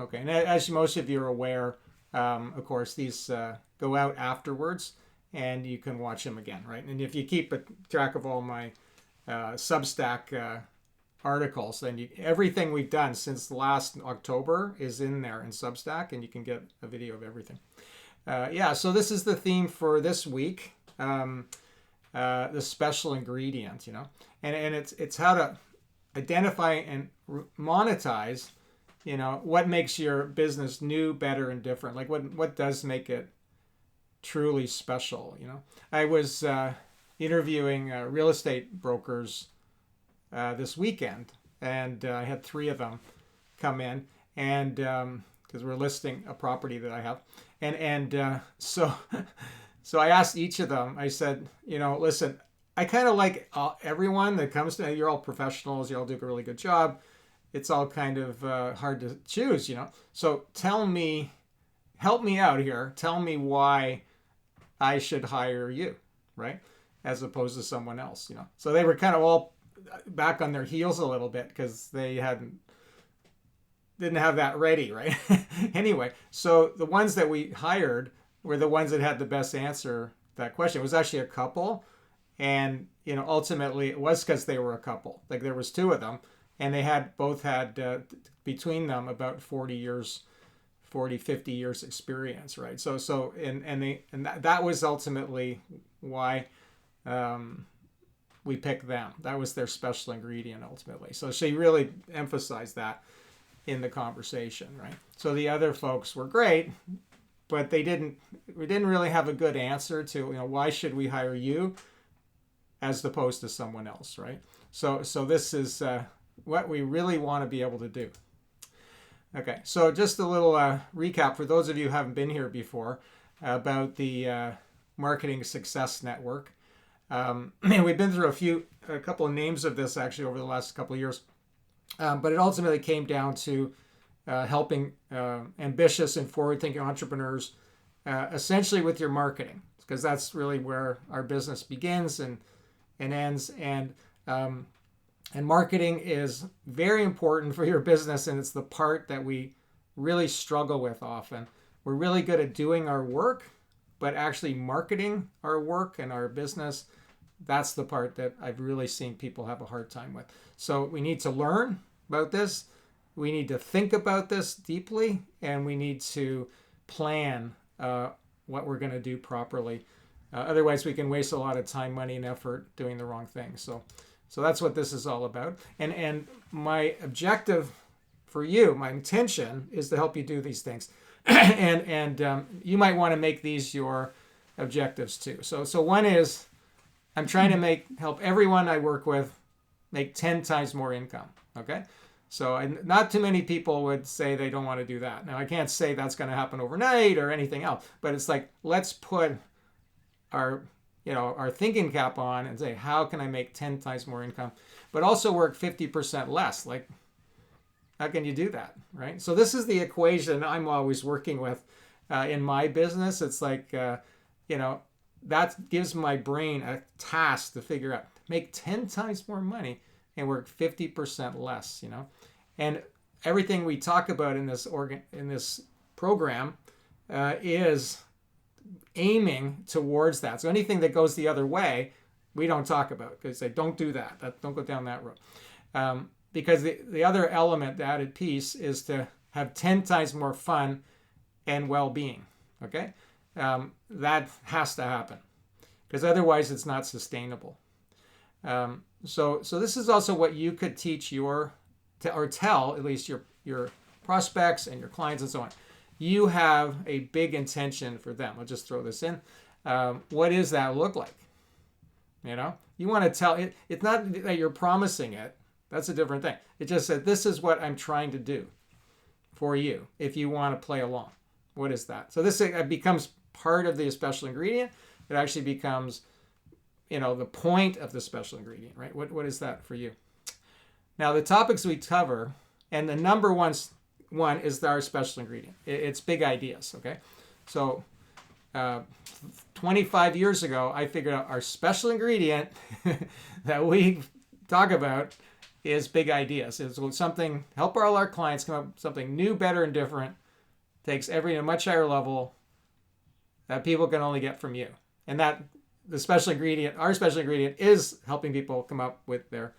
Okay, and as most of you are aware, of course, these go out afterwards, and you can watch them again, right? And if you keep a track of all my Substack articles, then everything we've done since last October is in there in Substack, and you can get a video of everything. Yeah, so this is the theme for this week, the special ingredient, and it's how to identify and monetize, what makes your business new, better, and different. Like what does make it truly special. I was interviewing real estate brokers this weekend, and I had three of them come in, and because we're listing a property that I have, and so so I asked each of them. I said, listen, I kind of like everyone that comes to. You're all professionals. You all do a really good job. It's all kind of hard to choose, So tell me, help me out here. Tell me why I should hire you, right? As opposed to someone else, So they were kind of all back on their heels a little bit because they didn't have that ready, right? Anyway, so the ones that we hired were the ones that had the best answer to that question. It was actually a couple, and ultimately it was because they were a couple. Like there was two of them, and they both had between them about 50 years experience, right? So that was ultimately why we picked them. That was their special ingredient ultimately. So she really emphasized that in the conversation, right? So the other folks were great, but we didn't really have a good answer to, why should we hire you as opposed to someone else, right? So this is what we really want to be able to do. Okay, so just a little recap for those of you who haven't been here before about the Marketing Success Network. We've been through a couple of names of this actually over the last couple of years, but it ultimately came down to helping ambitious and forward-thinking entrepreneurs essentially with your marketing, because that's really where our business begins and ends. And marketing is very important for your business, and it's the part that we really struggle with often. We're really good at doing our work, but actually marketing our work and our business, that's the part that I've really seen people have a hard time with. So we need to learn about this. We need to think about this deeply, and we need to plan what we're going to do properly. Otherwise, we can waste a lot of time, money, and effort doing the wrong thing. So that's what this is all about. And my objective for you, my intention, is to help you do these things. and you might want to make these your objectives too. So one is I'm trying to help everyone I work with make 10 times more income. Okay. So not too many people would say they don't want to do that. Now I can't say that's going to happen overnight or anything else, but it's like, let's put our thinking cap on and say, how can I make 10 times more income, but also work 50% less? Like, how can you do that, right? So this is the equation I'm always working with in my business. It's like, that gives my brain a task to figure out, make 10 times more money and work 50% less, And everything we talk about in this program is aiming towards that. So anything that goes the other way, we don't talk about, because they don't do that. Don't go down that road. Because the other element, the added piece, is to have 10 times more fun and well-being. Okay, that has to happen, because otherwise it's not sustainable. So this is also what you could teach or tell at least your prospects and your clients and so on. You have a big intention for them. I'll just throw this in. What does that look like? You want to tell it. It's not that you're promising it. That's a different thing. It just said, this is what I'm trying to do for you if you want to play along. What is that? So this becomes part of the special ingredient. It actually becomes, the point of the special ingredient, right? What is that for you? Now, the topics we cover, and the number one is our special ingredient. It's big ideas, okay? So 25 years ago, I figured out our special ingredient that we talk about is big ideas. It's something, help all our clients come up with something new, better, and different, takes every a much higher level that people can only get from you. And that the special ingredient, our special ingredient, is helping people come up with their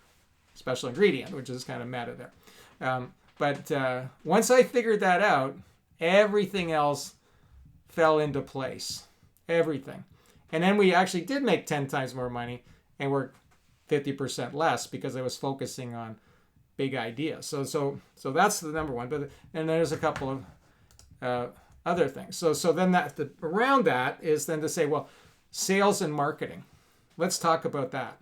special ingredient, which is kind of meta there. But once I figured that out, everything else fell into place. Everything. And then we actually did make 10 times more money and we're 50% less because I was focusing on big ideas. So that's the number one. But and there's a couple of other things. So then around that is then to say, well, sales and marketing. Let's talk about that.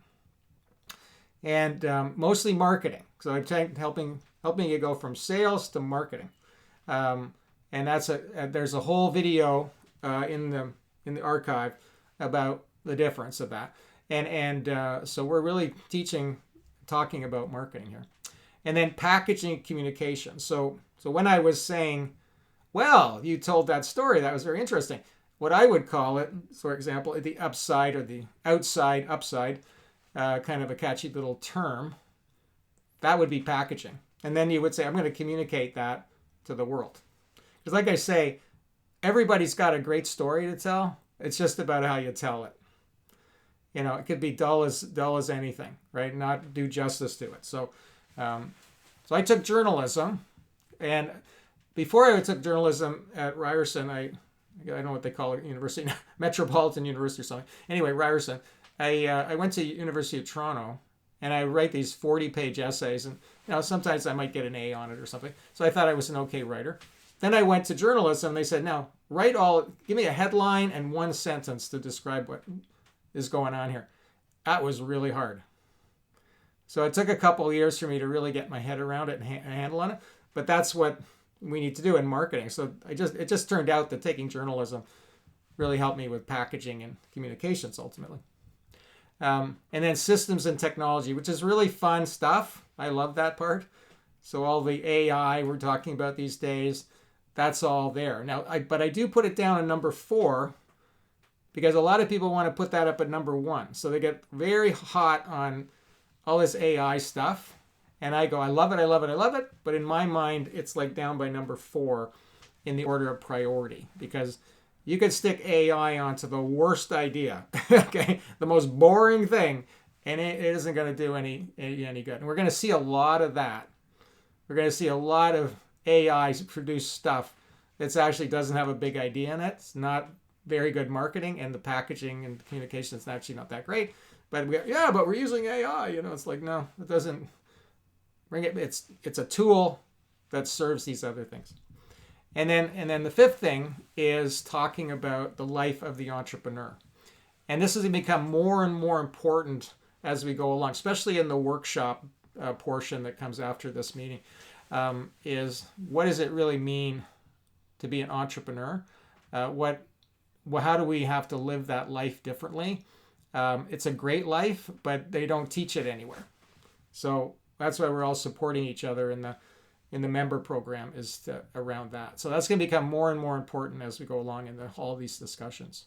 And mostly marketing. So I'm helping you go from sales to marketing. And there's a whole video in the archive about the difference of that. And so we're really talking about marketing here. And then packaging and communication. So when I was saying, well, you told that story, that was very interesting. What I would call it, for example, the upside or the outside upside, kind of a catchy little term, that would be packaging. And then you would say, I'm going to communicate that to the world. Because like I say, everybody's got a great story to tell. It's just about how you tell it. You know, it could be dull as anything, right? Not do justice to it. So I took journalism, and before I took journalism at Ryerson, I don't know what they call it, university, Metropolitan University or something. Anyway, Ryerson, I went to University of Toronto, and I write these 40-page essays, and sometimes I might get an A on it or something. So I thought I was an okay writer. Then I went to journalism. They said, now give me a headline and one sentence to describe what is going on here. That was really hard. So it took a couple of years for me to really get my head around it and handle on it. But that's what we need to do in marketing. So it just turned out that taking journalism really helped me with packaging and communications ultimately. And then systems and technology, which is really fun stuff. I love that part. So all the AI we're talking about these days, that's all there. Now, but I do put it down at number 4 because a lot of people want to put that up at number 1. So they get very hot on all this AI stuff. And I go, I love it, I love it, I love it. But in my mind, it's like down by number 4 in the order of priority because you could stick AI onto the worst idea, okay, the most boring thing, and it isn't going to do any good. And we're going to see a lot of that. We're going to see a lot of AI produce stuff that actually doesn't have a big idea in it. It's not very good marketing, and the packaging and the communication is actually not that great. But but we're using AI. It's like, no, it doesn't bring it. It's a tool that serves these other things. And then the 5th thing is talking about the life of the entrepreneur. And this has become more and more important as we go along, especially in the workshop portion that comes after this meeting, is what does it really mean to be an entrepreneur? How do we have to live that life differently? It's a great life, but they don't teach it anywhere. So that's why we're all supporting each other in the member program around that. So that's going to become more and more important as we go along in all these discussions.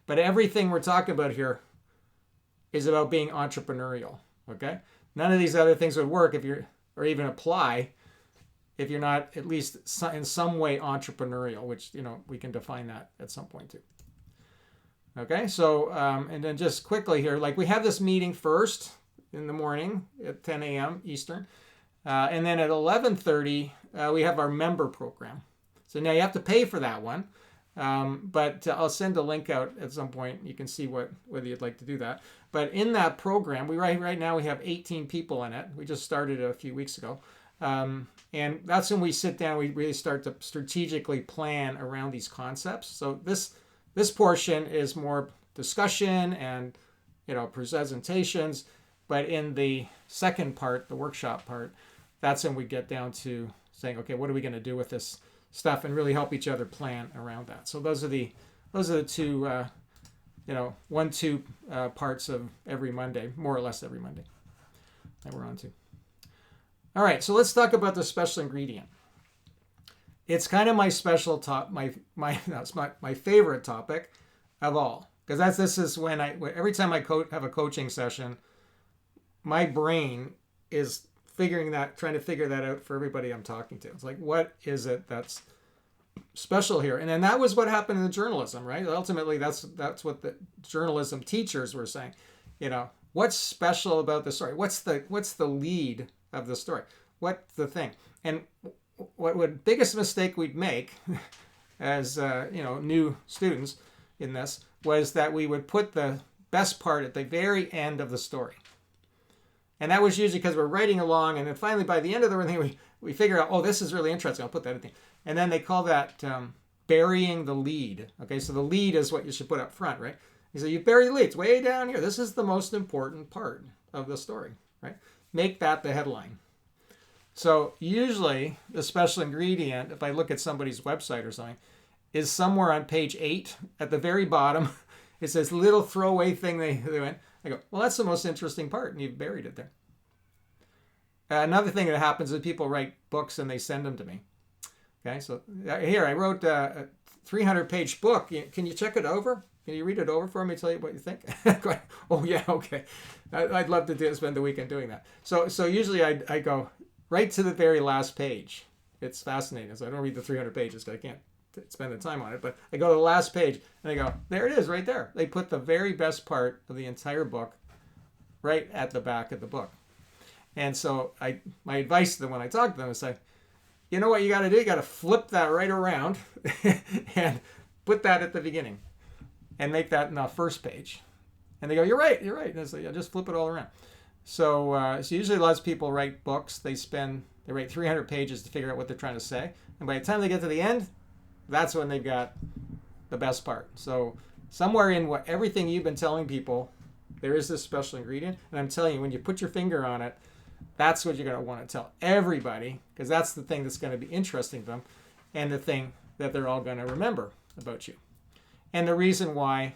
But everything we're talking about here is about being entrepreneurial, okay? None of these other things would work or even apply if you're not at least in some way entrepreneurial, which, we can define that at some point too. Okay, so, and then just quickly here, like we have this meeting first in the morning at 10 a.m. Eastern. And then at 11:30, we have our member program. So now you have to pay for that one. But I'll send a link out at some point. You can see whether you'd like to do that. But in that program, right now we have 18 people in it. We just started a few weeks ago. And that's when we sit down, we really start to strategically plan around these concepts. So this portion is more discussion and presentations. But in the second part, the workshop part, that's when we get down to saying, okay, what are we going to do with this stuff, and really help each other plan around that. So those are the two, 1-2 parts of every Monday, more or less every Monday that we're on to. All right, so let's talk about the special ingredient. It's kind of my special my favorite topic of all, because this is when every time I have a coaching session, my brain is trying to figure that out for everybody I'm talking to. It's like, what is it that's special here? And then that was what happened in the journalism, right? Ultimately, that's what the journalism teachers were saying. What's special about the story? What's the lead of the story? What's the thing? And what would biggest mistake we'd make as new students in this was that we would put the best part at the very end of the story. And that was usually because we're writing along, and then finally by the end of the thing we figure out, oh, this is really interesting, I'll put that in the thing. And then they call that burying the lead. Okay, so the lead is what you should put up front, right? So you bury the lead. It's way down here. This is the most important part of the story, right? Make that the headline. So usually the special ingredient, if I look at somebody's website or something, is somewhere on page 8 at the very bottom. It's this little throwaway thing they went. I go, well, that's the most interesting part, and you've buried it there. Another thing that happens is people write books and they send them to me. Okay, so here I wrote a 300-page book. Can you check it over? Can you read it over for me, tell you what you think? Oh, yeah, okay. I'd love to spend the weekend doing that. So usually I go right to the very last page. It's fascinating. So I don't read the 300 pages because I can't spend the time on it. But I go to the last page and I go, there it is right there. They put the very best part of the entire book right at the back of the book. And so my advice to them when I talk to them is say, you know what you got to do? You got to flip that right around and put that at the beginning and make that in the first page. And they go, you're right. And I say, yeah, just flip it all around. So usually lots of people write books. They write 300 pages to figure out what they're trying to say. And by the time they get to the end, that's when they've got the best part. So somewhere in everything you've been telling people, there is this special ingredient. And I'm telling you, when you put your finger on it, that's what you're going to want to tell everybody, because that's the thing that's going to be interesting to them and the thing that they're all going to remember about you. And the reason why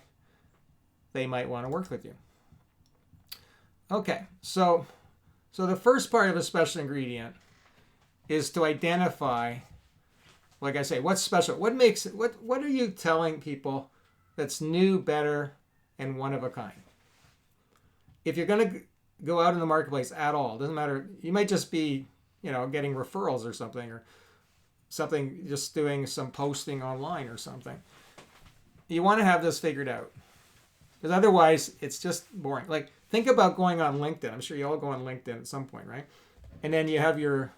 they might want to work with you. Okay, so the first part of a special ingredient is to identify, like I say, what's special. What makes it, what are you telling people that's new, better, and one of a kind? If you're going to go out in the marketplace at all, doesn't matter, you might just be, getting referrals or something, just doing some posting online or something. You want to have this figured out, because otherwise it's just boring. Like, think about going on LinkedIn. I'm sure you all go on LinkedIn at some point, right? And then you have your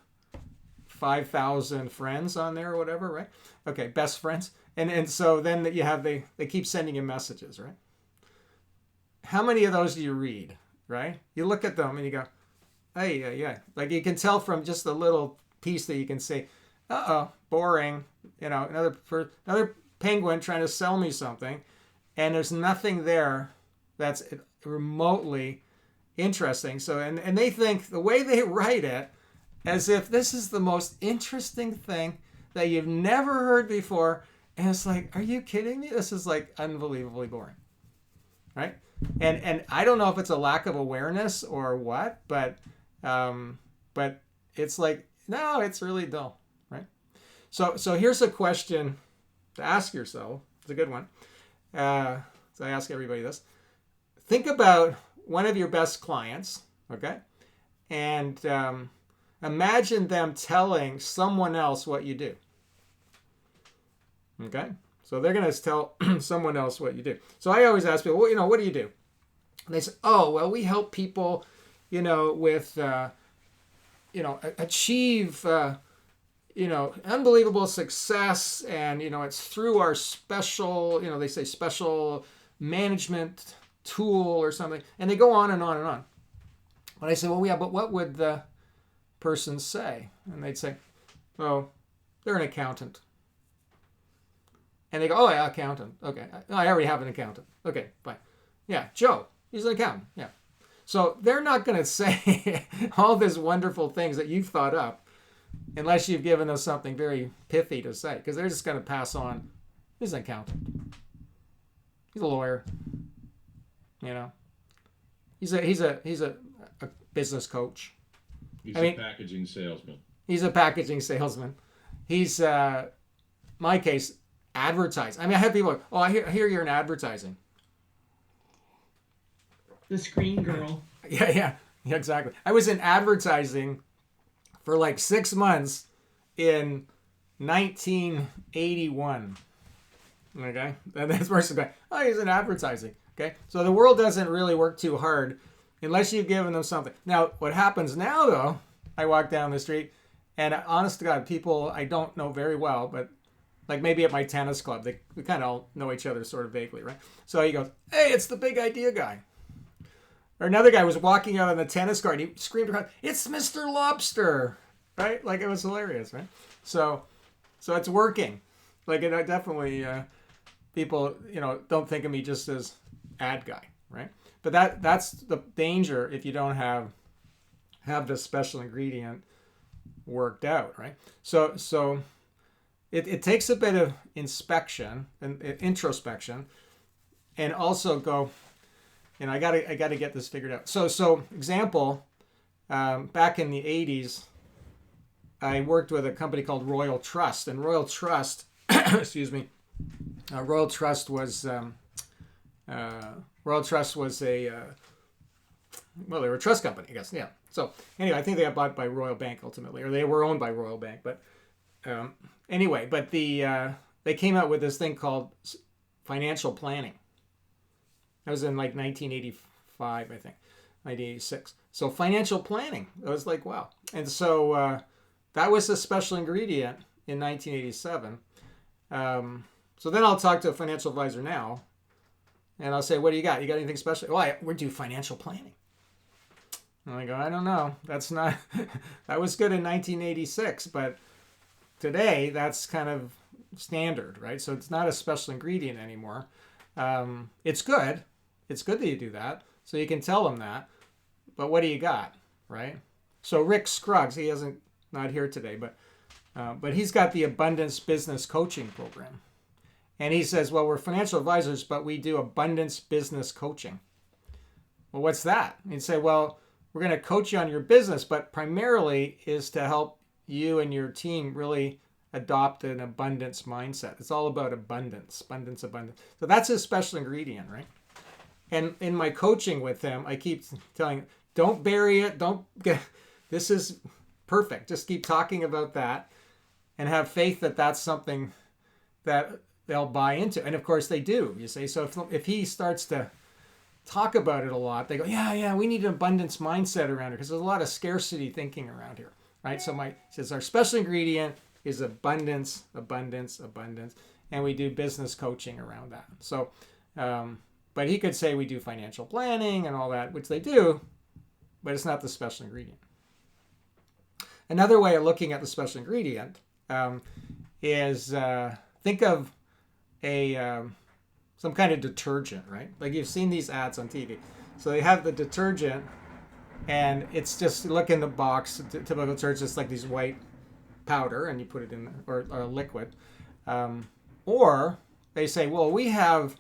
5,000 friends on there or whatever, right? Okay, best friends. And so then you have, they keep sending you messages, right? How many of those do you read, right? You look at them and you go, hey, yeah. Like, you can tell from just the little piece that you can say, boring. Another penguin trying to sell me something, and there's nothing there that's remotely interesting. So, and they think the way they write it, as if this is the most interesting thing that you've never heard before, and it's like, are you kidding me? This is like unbelievably boring, right? And I don't know if it's a lack of awareness or what, but it's like, no, it's really dull, right? So here's a question to ask yourself. It's a good one. So I ask everybody this. Think about one of your best clients, okay? And imagine them telling someone else what you do. Okay? So they're going to tell someone else what you do. So I always ask people, well, what do you do? And they say, oh, well, we help people, with, achieve, unbelievable success. And, it's through our special, they say special management tool or something. And they go on and on and on. But I say, well, yeah, but what would the person say? And they'd say, oh, they're an accountant. And they go, oh, yeah, accountant. Okay, I already have an accountant. Okay, fine. Yeah, Joe, he's an accountant. Yeah. So they're not going to say all these wonderful things that you've thought up unless you've given us something very pithy to say, because they're just going to pass on, he's an accountant. He's a lawyer. He's a business coach. He's a packaging salesman. He's a packaging salesman. He's, my case, advertising. I mean, I have people, I hear you're in advertising. The screen girl. Yeah, exactly. I was in advertising for like 6 months in 1981. Okay, and this person going, oh, he's in advertising. Okay, so the world doesn't really work too hard unless you've given them something. Now, what happens now, though, I walk down the street, and honest to God, people I don't know very well, but like maybe at my tennis club, we kind of all know each other sort of vaguely, right? So he goes, hey, it's the big idea guy. Or another guy was walking out on the tennis court, and he screamed across, it's Mr. Lobster, right? Like, it was hilarious, right? So it's working. Like, it definitely, people, don't think of me just as ad guy, right? But that's the danger if you don't have the special ingredient worked out, right? So it takes a bit of inspection and introspection, and also go, I gotta get this figured out. So example, back in the 80s, I worked with a company called Royal Trust, and Royal Trust, excuse me, Royal Trust was a they were a trust company, I guess. Yeah. So anyway, I think they got bought by Royal Bank ultimately, or they were owned by Royal Bank. But anyway, they came out with this thing called financial planning. That was in like 1985, I think, 1986. So financial planning. I was like, wow. And so that was a special ingredient in 1987. So then I'll talk to a financial advisor now, and I'll say, what do you got? You got anything special? Well, we do financial planning. And I go, I don't know. That's not, that was good in 1986, but today that's kind of standard, right? So it's not a special ingredient anymore. It's good. It's good that you do that. So you can tell them that. But what do you got, right? So Rick Scruggs, he isn't not here today, but he's got the Abundance Business Coaching Program. And he says, well, we're financial advisors, but we do abundance business coaching. Well, what's that? And he'd say, well, we're going to coach you on your business, but primarily is to help you and your team really adopt an abundance mindset. It's all about abundance. So that's his special ingredient, right? And in my coaching with him, I keep telling him, don't bury it. This is perfect. Just keep talking about that and have faith that that's something that they'll buy into. And of course they do, you see. So if he starts to talk about it a lot, they go, yeah, we need an abundance mindset around here because there's a lot of scarcity thinking around here, right? So says our special ingredient is abundance, and we do business coaching around that. So, but he could say we do financial planning and all that, which they do, but it's not the special ingredient. Another way of looking at the special ingredient is think of some kind of detergent, right? Like you've seen these ads on TV. So they have the detergent, and it's just, look in the box, typical detergent, it's like these white powder, and you put it in there, or liquid. Or they say, well, we have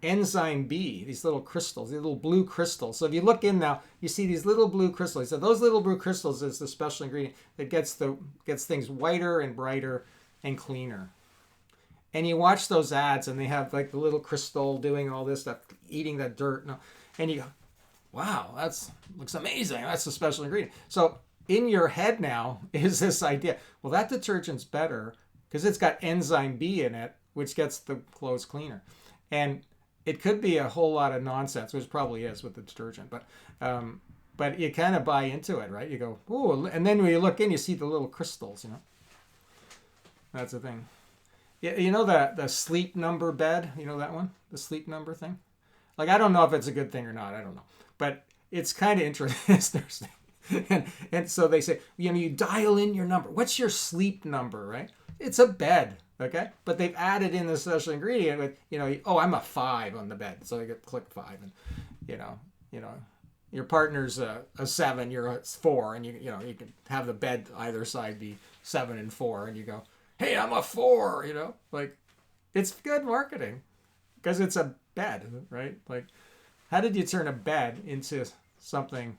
enzyme B, these little crystals, these little blue crystals. So if you look in now, you see these little blue crystals. So those little blue crystals is the special ingredient that gets things whiter and brighter and cleaner. And you watch those ads, and they have like the little crystal doing all this stuff, eating that dirt, and you go, wow, looks amazing. That's the special ingredient. So in your head now is this idea, well, that detergent's better because it's got enzyme B in it, which gets the clothes cleaner. And it could be a whole lot of nonsense, which probably is with the detergent, but you kind of buy into it, right? You go, ooh, and then when you look in, you see the little crystals, That's the thing. You know the sleep number bed? You know that one? The sleep number thing? Like, I don't know if it's a good thing or not. I don't know. But it's kind of interesting. and so they say, you dial in your number. What's your sleep number, right? It's a bed, okay? But they've added in the special ingredient with, I'm a 5 on the bed. So they click 5. And, your partner's a 7, you're a 4. And, you can have the bed either side be 7 and 4. And you go, hey, I'm a 4, like it's good marketing because it's a bed, right? Like, how did you turn a bed into something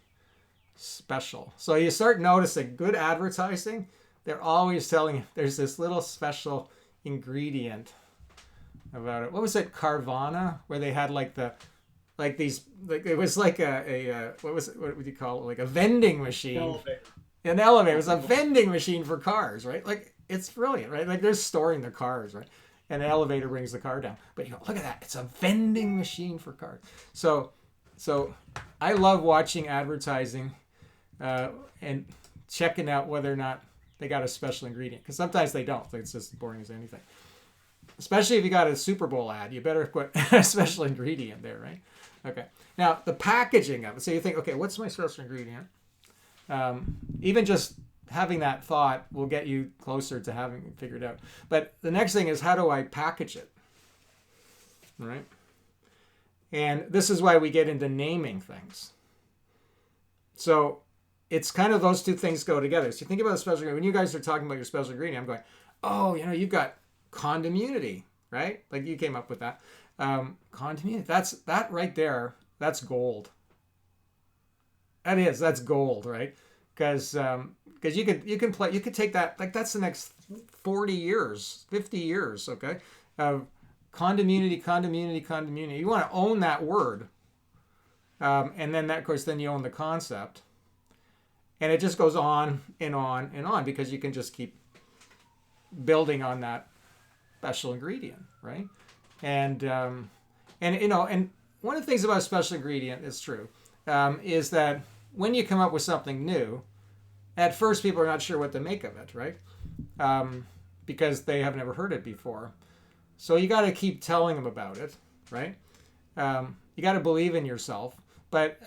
special? So you start noticing good advertising. They're always telling you there's this little special ingredient about it. What was it, Carvana, where they had it was like what would you call it? Like a vending machine. An elevator. It's a vending machine for cars, right? Like, it's brilliant, right? Like, they're storing the cars, right? And an elevator brings the car down. But you go, look at that. It's a vending machine for cars. So I love watching advertising and checking out whether or not they got a special ingredient. Because sometimes they don't. It's just boring as anything. Especially if you got a Super Bowl ad, you better put a special ingredient there, right? Okay. Now, the packaging of it. So you think, okay, what's my special ingredient? Even just having that thought will get you closer to having it figured out. But the next thing is, how do I package it? Right? And this is why we get into naming things. So it's kind of those two things go together. So you think about a special ingredient. When you guys are talking about your special ingredient, I'm going, oh, you've got condommunity, right? Like you came up with that. Condommunity. That right there. That's gold. That's gold, right? Because you could take that, like, that's the next 40 years, 50 years, okay, of condommunity. You want to own that word, and then that, of course, then you own the concept, and it just goes on and on and on because you can just keep building on that special ingredient, right? And one of the things about a special ingredient is true, is that when you come up with something new, at first people are not sure what to make of it, right? Because they have never heard it before. So you got to keep telling them about it, right? You got to believe in yourself, but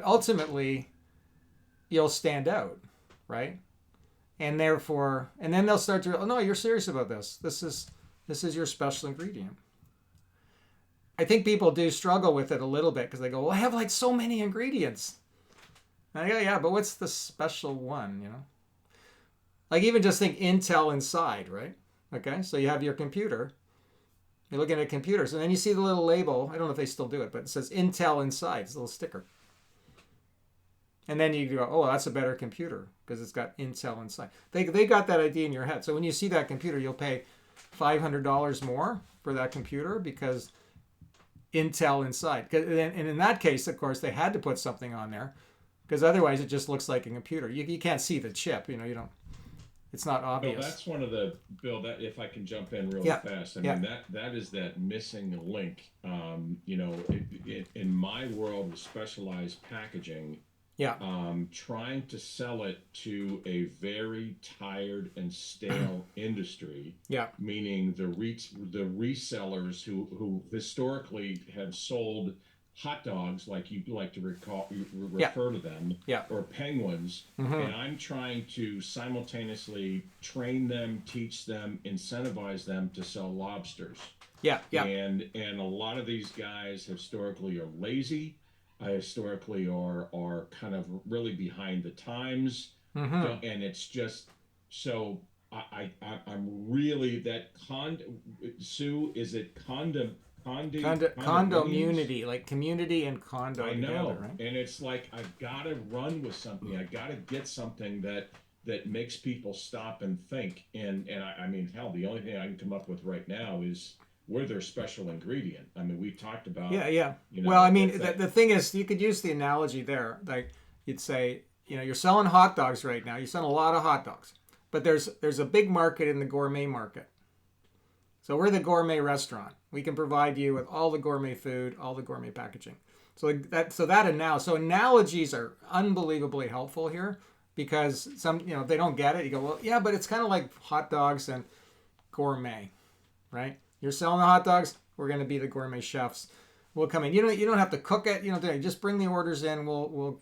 ultimately you'll stand out, right? And therefore, and then they'll start to, oh no, you're serious about this. This is your special ingredient. I think people do struggle with it a little bit because they go, well, I have like so many ingredients. And I go, yeah, but what's the special one, Like even just think Intel Inside, right? Okay, so you have your computer. You're looking at computers, and then you see the little label. I don't know if they still do it, but it says Intel Inside. It's a little sticker. And then you go, oh, that's a better computer because it's got Intel Inside. They got that idea in your head. So when you see that computer, you'll pay $500 more for that computer because Intel Inside. And in that case, of course, they had to put something on there because otherwise it just looks like a computer. You can't see the chip. You don't. It's not obvious. Bill, that's one of the that if I can jump in really fast. I mean that is that missing link. In my world with specialized packaging. Yeah. Trying to sell it to a very tired and stale industry. Yeah. Meaning the resellers who historically have sold hot dogs, like you like to refer to them, or penguins, and I'm trying to simultaneously train them, teach them, incentivize them to sell lobsters. Yeah. And a lot of these guys historically are lazy. Historically are kind of really behind the times, and it's just so I'm really that Sue, is it condommunity, like community and condo? I know, together, right? And it's like I've got to run with something. I got to get something that makes people stop and think. And I mean, hell, the only thing I can come up with right now is, we're their special ingredient. I mean, we talked about... Yeah. Well, I mean, the thing is, you could use the analogy there. Like, you'd say, you're selling hot dogs right now. You're selling a lot of hot dogs. But there's a big market in the gourmet market. So we're the gourmet restaurant. We can provide you with all the gourmet food, all the gourmet packaging. So analogies are unbelievably helpful here because if they don't get it, you go, well, yeah, but it's kind of like hot dogs and gourmet, right? You're selling the hot dogs. We're going to be the gourmet chefs. We'll come in. You don't have to cook it. Just bring the orders in. We'll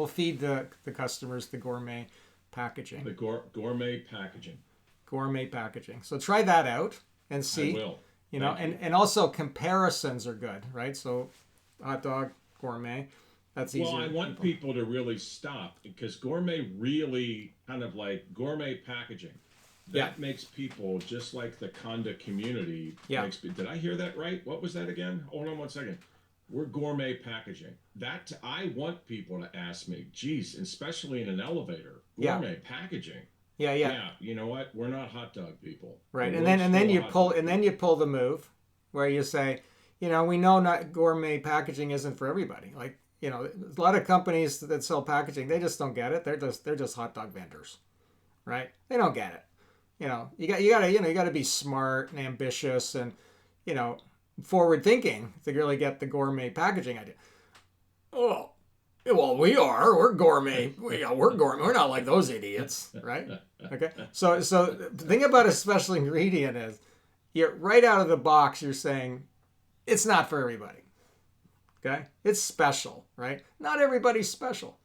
feed the customers the gourmet packaging. The gourmet packaging. Gourmet packaging. So try that out and see. I will. And also comparisons are good, right? So hot dog, gourmet. That's easier. Well, I want people to really stop because gourmet really kind of like gourmet packaging. That makes people, just like the Conda community. Yeah. Did I hear that right? What was that again? Hold on one second. We're gourmet packaging. I want people to ask me, geez, especially in an elevator, gourmet packaging. Yeah. Yeah. You know what? We're not hot dog people. Right. And then you pull the move where you say, we know not gourmet packaging isn't for everybody. Like, a lot of companies that sell packaging, they just don't get it. They're just hot dog vendors, right? They don't get it. You got to be smart and ambitious and forward thinking to really get the gourmet packaging idea. Oh, well, we're gourmet. We're gourmet. We're not like those idiots, right? Okay. So the thing about a special ingredient is, you're right out of the box. You're saying it's not for everybody. Okay, it's special, right? Not everybody's special.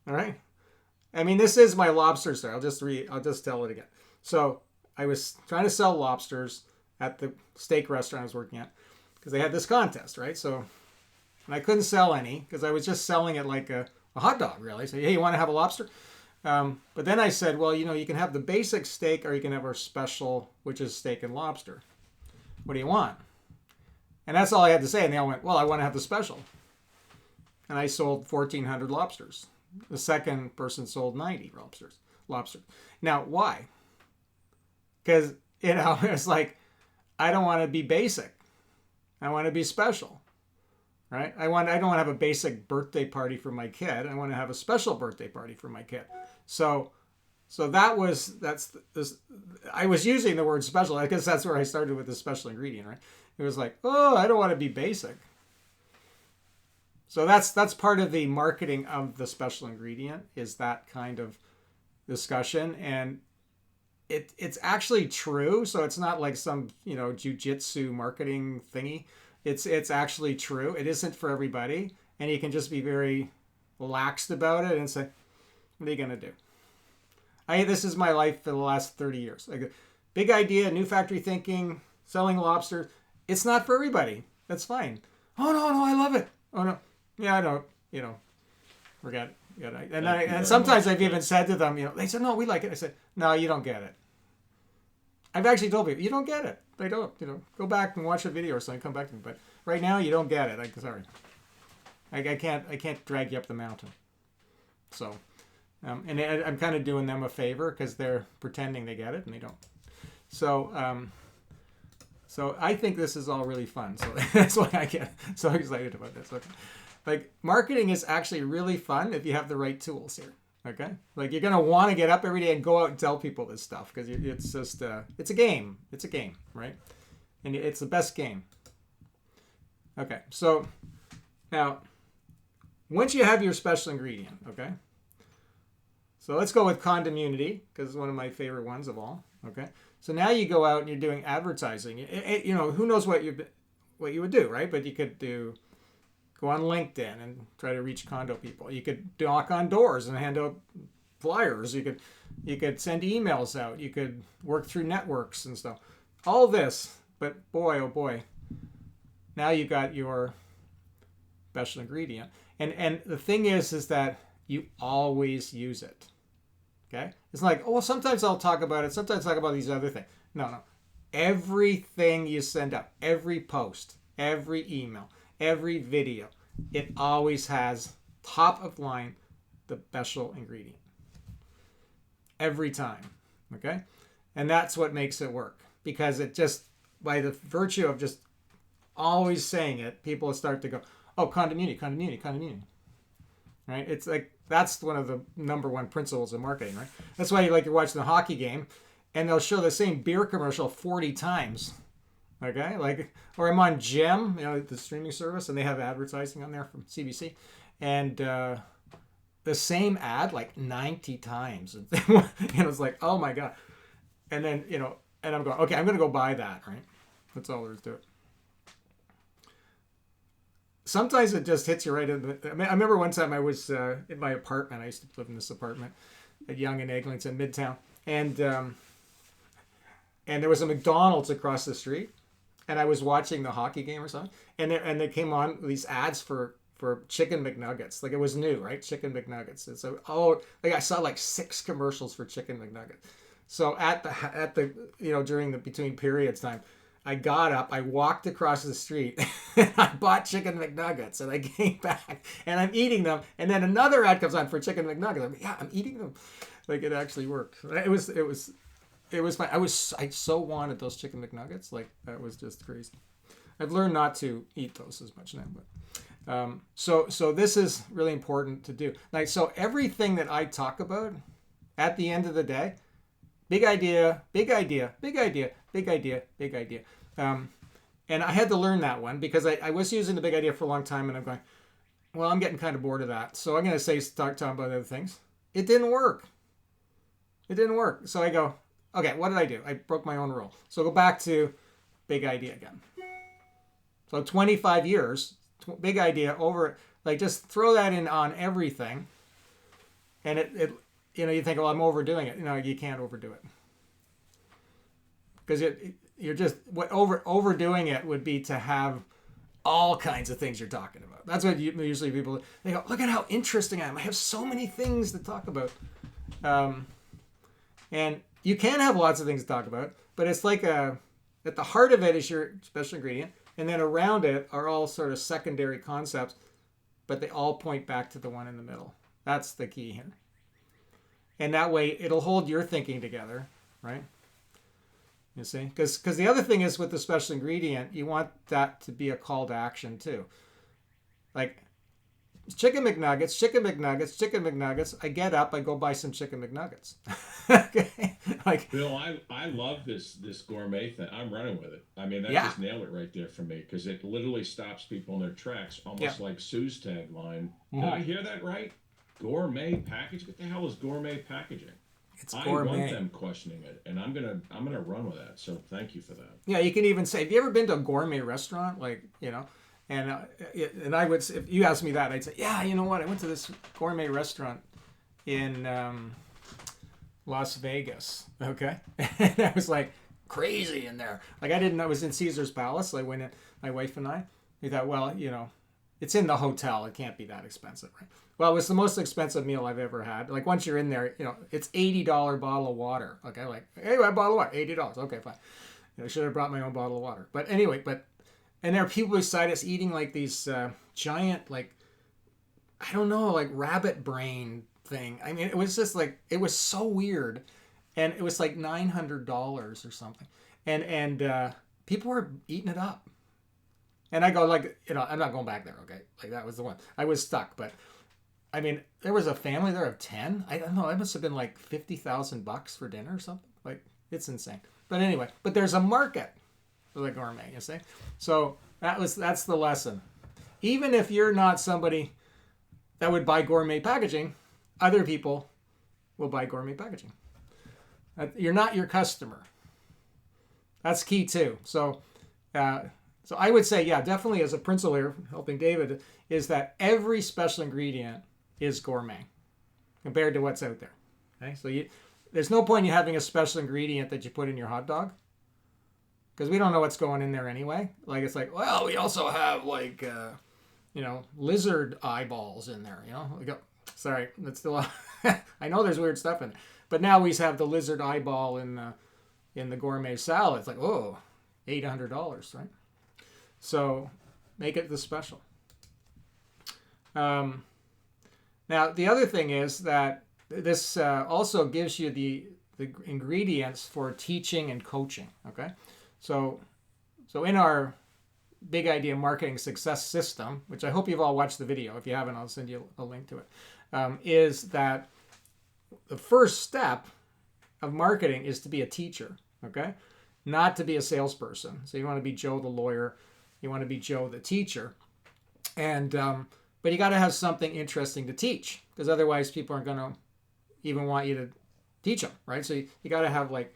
All right. I mean, this is my lobster story. I'll just tell it again. So I was trying to sell lobsters at the steak restaurant I was working at because they had this contest, right? So, and I couldn't sell any because I was just selling it like a hot dog, really. So, hey, you want to have a lobster? But then I said, well, you can have the basic steak or you can have our special, which is steak and lobster. What do you want? And that's all I had to say. And they all went, well, I want to have the special. And I sold 1,400 lobsters. The second person sold 90 lobsters. Now, why? Because, it's like, I don't want to be basic. I want to be special, right? I don't want to have a basic birthday party for my kid. I want to have a special birthday party for my kid. So I was using the word special. I guess that's where I started with the special ingredient, right? It was like, oh, I don't want to be basic. So that's part of the marketing of the special ingredient, is that kind of discussion. And it's actually true. So it's not like some, jujitsu marketing thingy. It's actually true. It isn't for everybody. And you can just be very relaxed about it and say, what are you going to do? This is my life for the last 30 years. Like, big idea, new factory thinking, selling lobster. It's not for everybody. That's fine. Oh, no, I love it. Oh, no. Yeah, I don't, forget it. And sometimes I've even said to them, they said, no, we like it. I said, no, you don't get it. I've actually told people, you don't get it. They don't, go back and watch a video or something, come back to me. But right now, you don't get it. Sorry. I can't drag you up the mountain. So, and I'm kind of doing them a favor because they're pretending they get it and they don't. So I think this is all really fun. So that's why I get so excited about this. Okay. Like, marketing is actually really fun if you have the right tools here. Okay. Like, you're going to want to get up every day and go out and tell people this stuff because it's just, it's a game. It's a game, right? And it's the best game. Okay. So now, once you have your special ingredient, okay. So let's go with Condomunity because it's one of my favorite ones of all. Okay. So now you go out and you're doing advertising. Who knows what you would do, right? But you could go on LinkedIn and try to reach condo people. You could knock on doors and hand out flyers. You could send emails out. You could work through networks and stuff. All this, but boy, oh boy, now you got your special ingredient. And the thing is that you always use it. Okay? It's like, oh, well, sometimes I'll talk about it. Sometimes I'll talk about these other things. No. Everything you send out, every post, every email, every video, it always has top of line the special ingredient. Every time. Okay? And that's what makes it work. Because it just, by the virtue of just always saying it, people start to go, oh, Condomunity. Right? It's like, that's one of the number one principles of marketing, right? That's why you're watching the hockey game and they'll show the same beer commercial 40 times. Okay? Or I'm on Gem, the streaming service, and they have advertising on there from CBC. And the same ad 90 times. And it's like, oh my God. And then, and I'm going, okay, I'm going to go buy that, right? That's all there is to it. Sometimes it just hits you right in the... I remember one time I was in my apartment. I used to live in this apartment at Yonge and Eglinton, Midtown. And there was a McDonald's across the street. And I was watching the hockey game or something. And they came on these ads for Chicken McNuggets. It was new, right? Chicken McNuggets. And so, I saw 6 commercials for Chicken McNuggets. So at the during the between periods time, I got up, I walked across the street, and I bought Chicken McNuggets, and I came back, and I'm eating them, and then another ad comes on for Chicken McNuggets. I'm eating them. It actually worked. It was fun. I so wanted those Chicken McNuggets. That was just crazy. I've learned not to eat those as much now, but So this is really important to do. Like, so everything that I talk about at the end of the day, big idea, big idea, big idea, big idea, big idea. And I had to learn that one because I was using the big idea for a long time, and I'm going, well, I'm getting kind of bored of that. So I'm going to start talking about other things. It didn't work. It didn't work. So I go, okay, what did I do? I broke my own rule. So go back to big idea again. So 25 years, big idea over, like just throw that in on everything. And it you think, well, I'm overdoing it. You can't overdo it. Because you're just, overdoing it would be to have all kinds of things you're talking about. That's what usually people, they go, look at how interesting I am. I have so many things to talk about. And you can have lots of things to talk about, but it's like at the heart of it is your special ingredient, and then around it are all sort of secondary concepts, but they all point back to the one in the middle. That's the key here. And that way it'll hold your thinking together, right? You see? Because the other thing is with the special ingredient, you want that to be a call to action too. Like, chicken McNuggets, chicken McNuggets, chicken McNuggets. I get up, I go buy some chicken McNuggets. Okay? Like, Bill, I love this gourmet thing. I'm running with it. I mean, that Yeah. just nailed it right there for me because it literally stops people in their tracks, almost like Sue's tagline. Did I hear that right? Gourmet package? What the hell is gourmet packaging? it's I gourmet. want them questioning it, and I'm gonna run with that. So thank you for that. Yeah, you can even say, have you ever been to a gourmet restaurant? Like, and I would, if you asked me that, I'd say, yeah, you know what? I went to this gourmet restaurant in Las Vegas. Okay. And I was like, crazy in there. Like, I didn't know it was in Caesar's Palace. I went in, my wife and I. We thought, well, it's in the hotel. It can't be that expensive, right? Well, it was the most expensive meal I've ever had. Like, once you're in there, it's $80 bottle of water. Okay, like, hey, a bottle of water, $80. Okay, fine. I should have brought my own bottle of water. But anyway, and there are people beside us eating like these giant, like, I don't know, like rabbit brain thing. I mean, it was just like, it was so weird. And it was like $900 or something. And people were eating it up. And I go, like, I'm not going back there, okay? Like, that was the one. I was stuck, but I mean, there was a family there of 10. I don't know. It must have been like $50,000 for dinner or something. Like, it's insane. But anyway, but there's a market for the gourmet, you see? So that's the lesson. Even if you're not somebody that would buy gourmet packaging, other people will buy gourmet packaging. You're not your customer. That's key too. So I would say, yeah, definitely as a principle here, helping David, is that every special ingredient is gourmet compared to what's out there. Okay, so there's no point in having a special ingredient that you put in your hot dog because we don't know what's going in there anyway. Like, it's like, well, we also have like, lizard eyeballs in there. We go, sorry, that's still. I know there's weird stuff in it, but now we have the lizard eyeball in the gourmet salad. It's like, oh, $800, right? So make it the special. Now, the other thing is that this also gives you the ingredients for teaching and coaching. Okay, so in our Big Idea Marketing Success System, which I hope you've all watched the video. If you haven't, I'll send you a link to it. Is that the first step of marketing is to be a teacher. Okay, not to be a salesperson. So you want to be Joe the lawyer, you want to be Joe the teacher, and but you got to have something interesting to teach because otherwise people aren't going to even want you to teach them, right? So you got to have like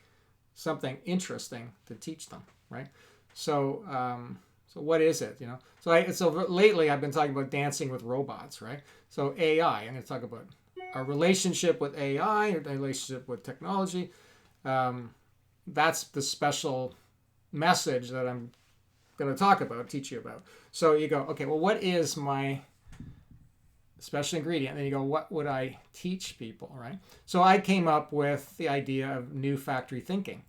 something interesting to teach them, right? So so what is it, So lately I've been talking about dancing with robots, right? So AI, I'm going to talk about our relationship with AI, our relationship with technology. That's the special message that I'm going to talk about, teach you about. So you go, okay, well, what is my special ingredient? And then you go, what would I teach people, right? So I came up with the idea of new factory thinking.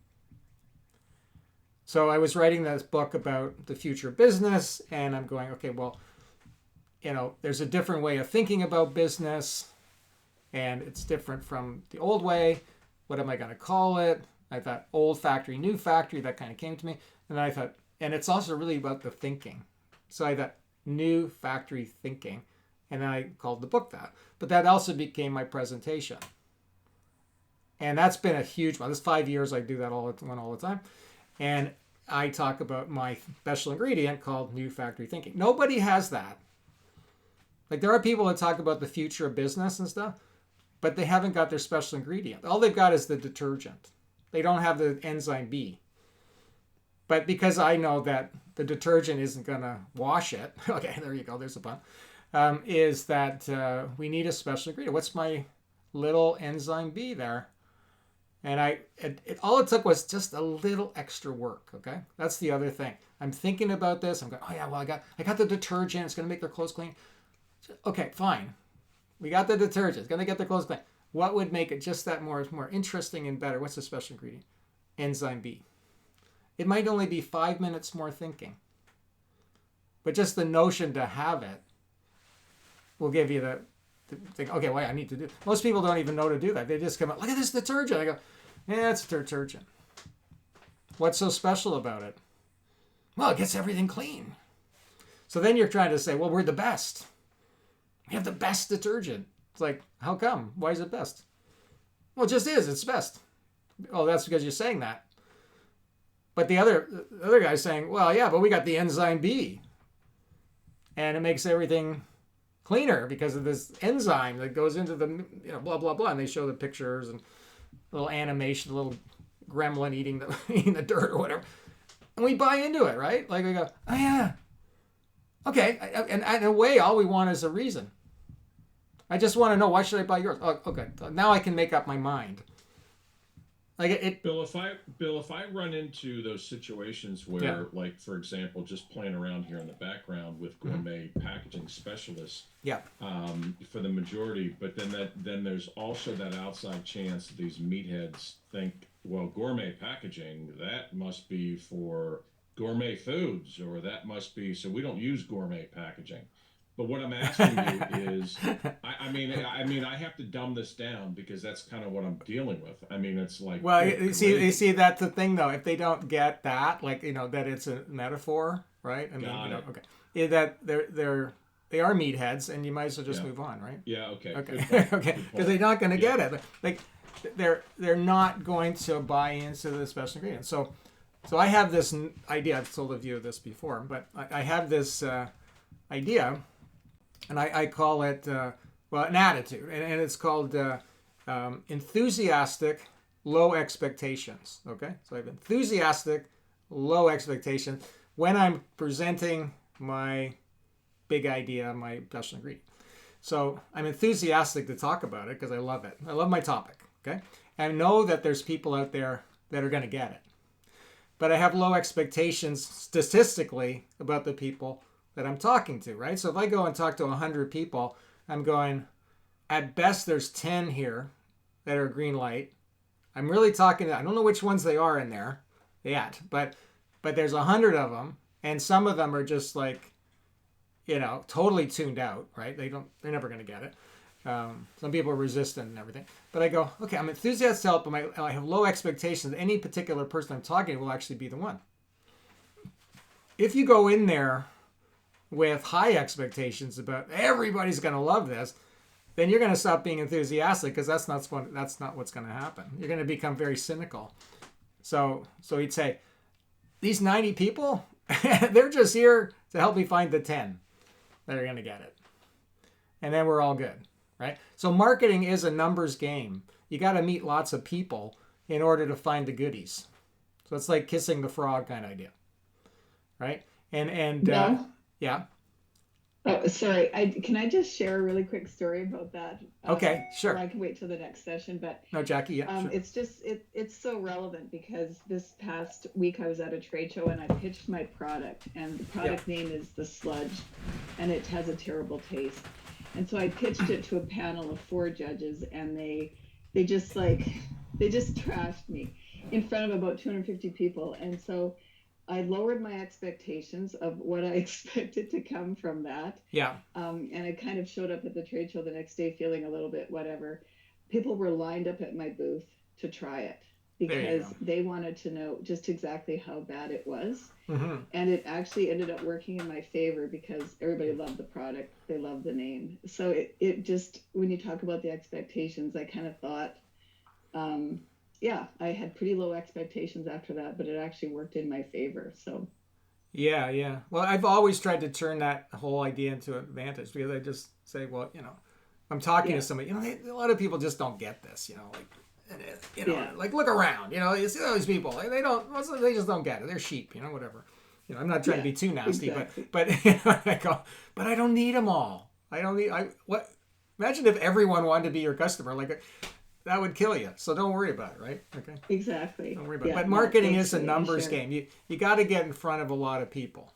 So I was writing this book about the future of business, and I'm going, okay, well, there's a different way of thinking about business, and it's different from the old way. What am I going to call it? I thought old factory, new factory, that kind of came to me. And then I thought, and it's also really about the thinking. So I thought, New Factory Thinking. And then I called the book that. But that also became my presentation. And that's been a huge one. This 5 years I do that all the time. And I talk about my special ingredient called New Factory Thinking. Nobody has that. Like there are people that talk about the future of business and stuff, but they haven't got their special ingredient. All they've got is the detergent. They don't have the enzyme B. But because I know that the detergent isn't going to wash it, okay, there you go, there's a pun, is that we need a special ingredient. What's my little enzyme B there? And all it took was just a little extra work, okay? That's the other thing. I'm thinking about this. I'm going, oh yeah, well, I got the detergent. It's going to make their clothes clean. Okay, fine. We got the detergent. It's going to get their clothes clean. What would make it just that more interesting and better? What's the special ingredient? Enzyme B. It might only be 5 minutes more thinking. But just the notion to have it will give you the think, okay, wait, I need to do. Most people don't even know to do that. They just come out, look at this detergent. I go, yeah, it's detergent. What's so special about it? Well, it gets everything clean. So then you're trying to say, well, we're the best. We have the best detergent. It's like, how come? Why is it best? Well, it just is. It's best. Oh, that's because you're saying that. But the other guy's saying, well, yeah, but we got the enzyme B. And it makes everything cleaner because of this enzyme that goes into the, blah, blah, blah. And they show the pictures and little animation, little gremlin eating the dirt or whatever. And we buy into it, right? Like we go, oh, yeah. Okay. And in a way, all we want is a reason. I just want to know, why should I buy yours? Oh, okay. Now I can make up my mind. Like Bill, if I run into those situations where, like, for example, just playing around here in the background with gourmet packaging specialists, for the majority, but then there's also that outside chance that these meatheads think, well, gourmet packaging, that must be for gourmet foods, or that must be, so we don't use gourmet packaging. But what I'm asking you is, I mean, I have to dumb this down because that's kind of what I'm dealing with. I mean, it's like, well, you see, that's the thing though. If they don't get that, like, that it's a metaphor, right? I mean, okay, that they are meatheads, and you might as well just move on, right? Yeah. Okay. Okay. Okay. Because they're not going to get it. Like, they're not going to buy into the special ingredient. So I have this idea. I've told you this before, but I have this idea. And I call it, an attitude. And it's called enthusiastic, low expectations. Okay? So I have enthusiastic, low expectations when I'm presenting my big idea, my special ingredient. So I'm enthusiastic to talk about it because I love it. I love my topic. Okay? And I know that there's people out there that are going to get it. But I have low expectations statistically about the people that I'm talking to, right? So if I go and talk to 100 people, I'm going, at best there's 10 here that are green light. I'm really talking to, I don't know which ones they are in there yet, but there's 100 of them, and some of them are just like, totally tuned out, right? They're never going to get it. Some people are resistant and everything. But I go, okay, I'm enthusiastic to help, but I have low expectations that any particular person I'm talking to will actually be the one. If you go in there with high expectations about everybody's going to love this, then you're going to stop being enthusiastic because that's not what's going to happen. You're going to become very cynical. So he'd say, these 90 people, they're just here to help me find the 10 that are going to get it. And then we're all good, right? So marketing is a numbers game. You got to meet lots of people in order to find the goodies. So it's like kissing the frog kind of idea, right? Yeah. Oh, sorry. Can I just share a really quick story about that? Okay, sure. Or I can wait till the next session, but no, Jackie. Yeah, sure. It's just it's so relevant because this past week I was at a trade show and I pitched my product, and the product name is the Sludge, and it has a terrible taste. And so I pitched it to a panel of 4 judges, and they just trashed me in front of about 250 people, and so I lowered my expectations of what I expected to come from that. Yeah. And I kind of showed up at the trade show the next day feeling a little bit whatever. People were lined up at my booth to try it. because they wanted to know just exactly how bad it was. Mm-hmm. And it actually ended up working in my favor because everybody loved the product. They loved the name. So it just, when you talk about the expectations, I kind of thought, I had pretty low expectations after that, but it actually worked in my favor. So yeah. Well, I've always tried to turn that whole idea into an advantage, because I just say, well, I'm talking to somebody, a lot of people just don't get this, like look around, you see all these people, they just don't get it. They're sheep, whatever. I'm not trying to be too nasty, exactly. but I go, but I don't need them all. Imagine if everyone wanted to be your customer, like that would kill you. So don't worry about it, right? Okay. Exactly. Don't worry about it. But marketing is a numbers game. You got to get in front of a lot of people.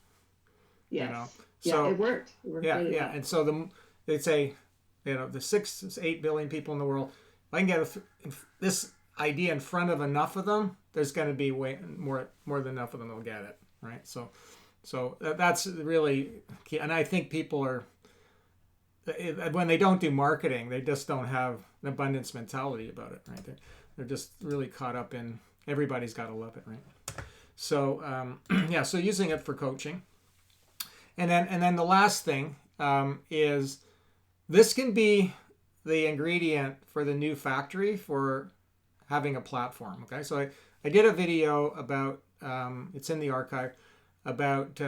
Yes. So it worked. It worked really well. And so they say, the 6-8 billion people in the world, if I can get this idea in front of enough of them, there's going to be way more than enough of them will get it, right? So that's really key. And I think people are, when they don't do marketing, they just don't have an abundance mentality about it, right? They're just really caught up in everybody's got to love it, right? So so using it for coaching, and then the last thing is, this can be the ingredient for the new factory for having a platform. Okay, so I did a video about it's in the archive about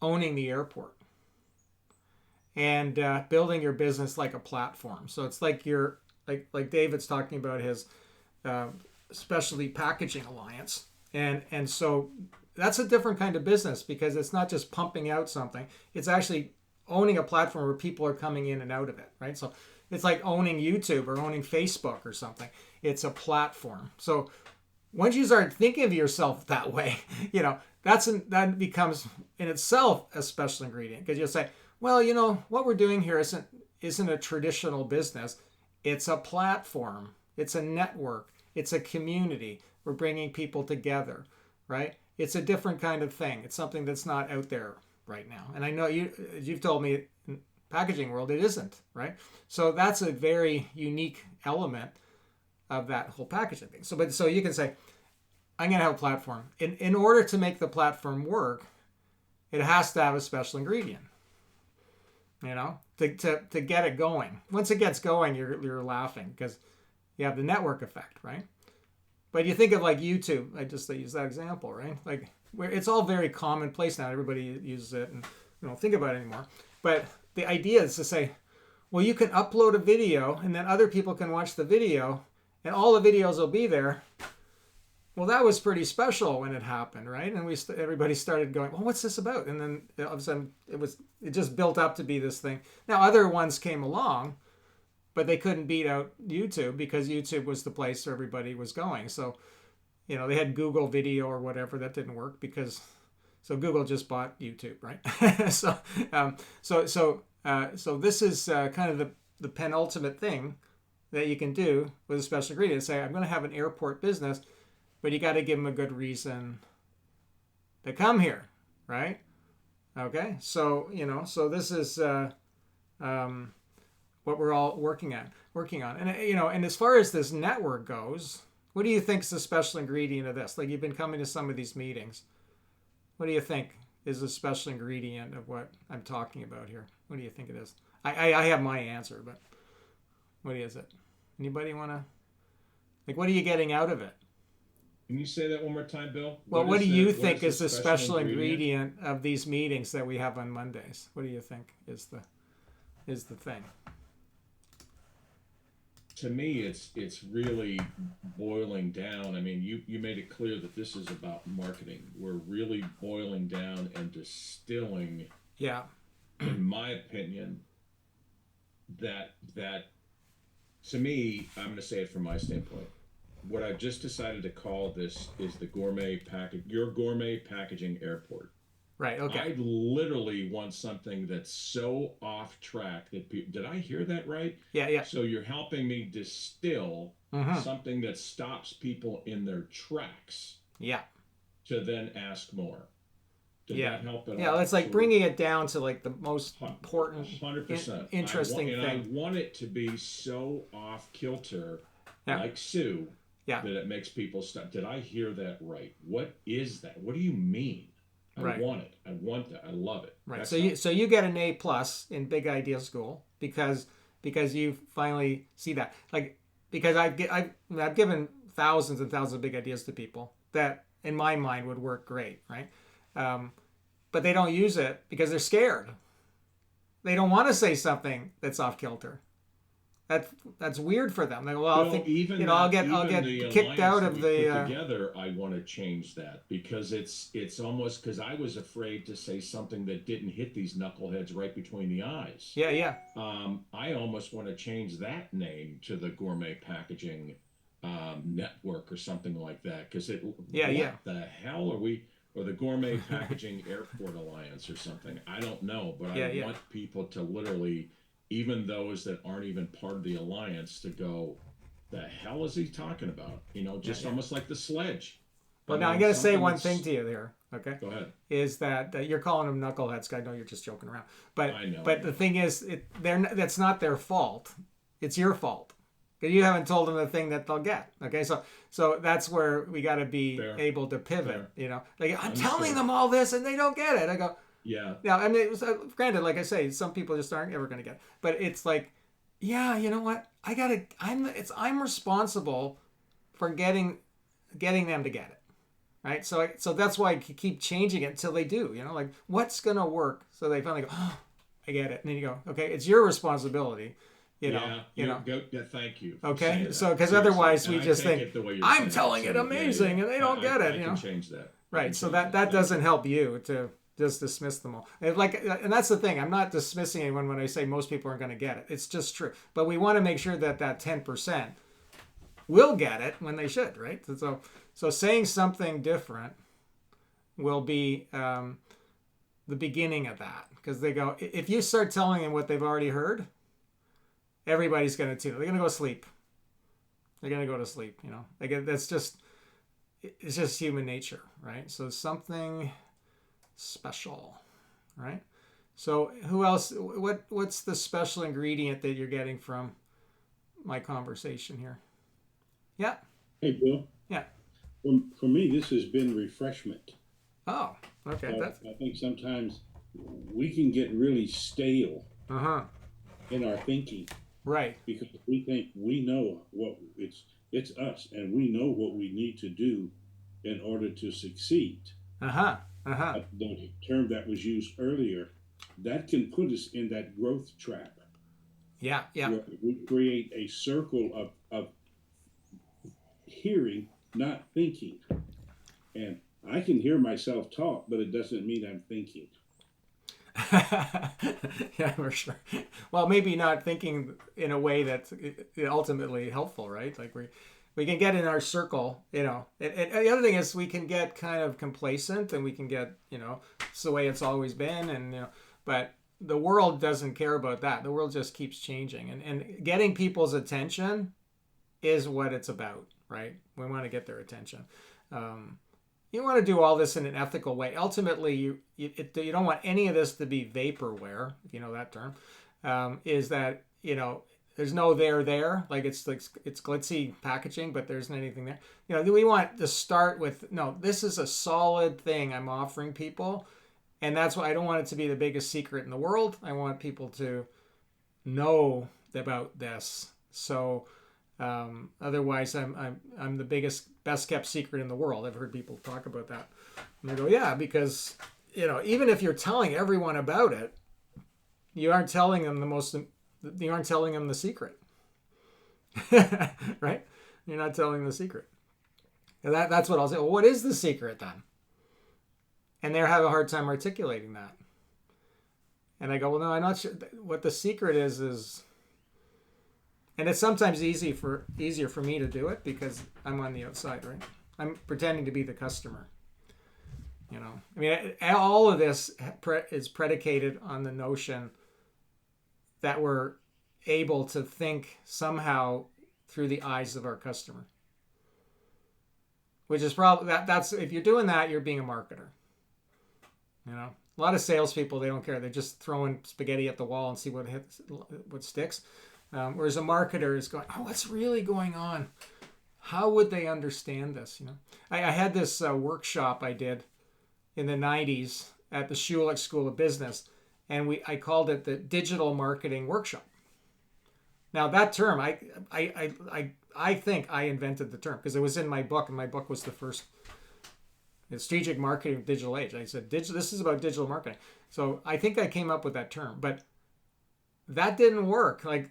owning the airport and building your business like a platform. So it's like you're like David's talking about his specialty packaging alliance, and so that's a different kind of business, because it's not just pumping out something, it's actually owning a platform where people are coming in and out of it, right? So it's like owning YouTube or owning Facebook or something. It's a platform. So once you start thinking of yourself that way, that becomes in itself a special ingredient, because you'll say, well, what we're doing here isn't a traditional business. It's a platform. It's a network. It's a community. We're bringing people together, right? It's a different kind of thing. It's something that's not out there right now. And I know you've told me in packaging world it isn't, right? So that's a very unique element of that whole packaging thing. So you can say, I'm going to have a platform. In order to make the platform work, it has to have a special ingredient, to get it going. Once it gets going, you're laughing, because you have the network effect, right? But you think of like YouTube, I use that example, right? Like, where it's all very commonplace now. Everybody uses it and don't think about it anymore. But the idea is to say, well, you can upload a video and then other people can watch the video and all the videos will be there. Well, that was pretty special when it happened, right? And everybody started going, well, what's this about? And then all of a sudden it just built up to be this thing. Now other ones came along, but they couldn't beat out YouTube, because YouTube was the place where everybody was going. So, they had Google Video or whatever, that didn't work so Google just bought YouTube, right? So this is kind of the penultimate thing that you can do with a special ingredient. Say, I'm going to have an airport business, but you got to give them a good reason to come here, right? Okay, so so this is what we're all working on, and and as far as this network goes, what do you think is the special ingredient of this? Like, you've been coming to some of these meetings. What do you think is the special ingredient of what I'm talking about here? What do you think it is? I have my answer, but what is it? Anybody want to? What are you getting out of it? Can you say that one more time, Bill? Well, what do you think is the special ingredient of these meetings that we have on Mondays? What do you think is the thing? To me, it's really boiling down. I mean, you made it clear that this is about marketing. We're really boiling down and distilling. Yeah. In my opinion, that to me, I'm going to say it from my standpoint. What I've just decided to call this is your gourmet packaging airport. Right. Okay. I literally want something that's so off track that did I hear that right? Yeah. So you're helping me distill something that stops people in their tracks. Yeah. To then ask more. Did that help at all? Yeah, it's like bringing it down to like the most important, 100%. Interesting thing. I want it to be so off kilter, like Sue. Yeah. that it makes people stop. Did I hear that right? What is that? What do you mean? I Right. want it. I want that. I love it. Right. That's So you get an A plus in Big Idea School because you finally see that. Like, because I've given thousands and thousands of big ideas to people that in my mind would work great, right? But they don't use it because they're scared. They don't want to say something that's off kilter. That's weird for them. They go, well, I'll get kicked out of the. Together, I want to change that because it's almost because I was afraid to say something that didn't hit these knuckleheads right between the eyes. Yeah, yeah. I almost want to change that name to the Gourmet Packaging Network or something like that because what the hell are we? Or the Gourmet Packaging Airport Alliance or something. I don't know, but I want people to literally, even those that aren't even part of the alliance, to go, the hell is he talking about? Just almost like the sledge. Well, now I got to say one thing to you there. Okay. Go ahead. Is that you're calling them knuckleheads? I know you're just joking around, but I know. But the thing is, that's not their fault. It's your fault. You haven't told them the thing that they'll get. Okay, so that's where we got to be able to pivot. Fair. Like I'm telling them all this and they don't get it. I go, yeah. Now, I mean, it was, granted, like I say, some people just aren't ever going to get it. But it's like, yeah, you know what? I'm responsible for getting them to get it, right? So that's why I keep changing it until they do. Like what's going to work? So they finally go, oh, I get it, and then you go, okay, it's your responsibility. Thank you. Okay, so because otherwise we just think I'm telling it amazing, and they don't get it. I can change that. Right. So that doesn't help you to just dismiss them all. And that's the thing. I'm not dismissing anyone when I say most people aren't going to get it. It's just true. But we want to make sure that 10% will get it when they should, right? So saying something different will be the beginning of that, because they go, if you start telling them what they've already heard, everybody's going to tune. They're going to go sleep. They're going to go to sleep. It's just human nature, right? So something special, right? So who else? What's the special ingredient that you're getting from my conversation here? Yeah. Hey, Bill. Yeah. For me, this has been refreshment. Oh, okay. I think sometimes we can get really stale in our thinking. Right. Because we think we know what it's us, and we know what we need to do in order to succeed. The term that was used earlier, that can put us in that growth trap. Yeah, yeah. Where we create a circle of hearing, not thinking. And I can hear myself talk, but it doesn't mean I'm thinking. Yeah, for sure. Well, maybe not thinking in a way that's ultimately helpful, right? Like we can get in our circle, And the other thing is we can get kind of complacent, and we can get, it's the way it's always been, and but the world doesn't care about that. The world just keeps changing, and getting people's attention is what it's about, right? We want to get their attention. You want to do all this in an ethical way. Ultimately, you don't want any of this to be vaporware, if you know that term. Is that, there's no there. Like it's glitzy packaging, but there isn't anything there. We want to start with, no, this is a solid thing I'm offering people. And that's why I don't want it to be the biggest secret in the world. I want people to know about this. So otherwise, I'm the best kept secret in the world. I've heard people talk about that, and I go, yeah, because even if you're telling everyone about it, you aren't telling them you aren't telling them the secret, right? You're not telling the secret. And that's what I'll say. Well, what is the secret then? And they have a hard time articulating that. And I go, well, no, I'm not sure. What the secret is. And it's sometimes easier for me to do it because I'm on the outside, right? I'm pretending to be the customer. I mean, all of this is predicated on the notion that we're able to think somehow through the eyes of our customer. Which is probably, that's if you're doing that, you're being a marketer. A lot of salespeople, they don't care. They're just throwing spaghetti at the wall and see what sticks. Whereas a marketer is going, oh, what's really going on? how would they understand this? I had this workshop I did in the 90s at the Schulich School of Business, and I called it the Digital Marketing Workshop. Now that term, I think I invented the term because it was in my book, and my book was the first Strategic Marketing of Digital Age. I said, this is about digital marketing. So I think I came up with that term, but that didn't work. Like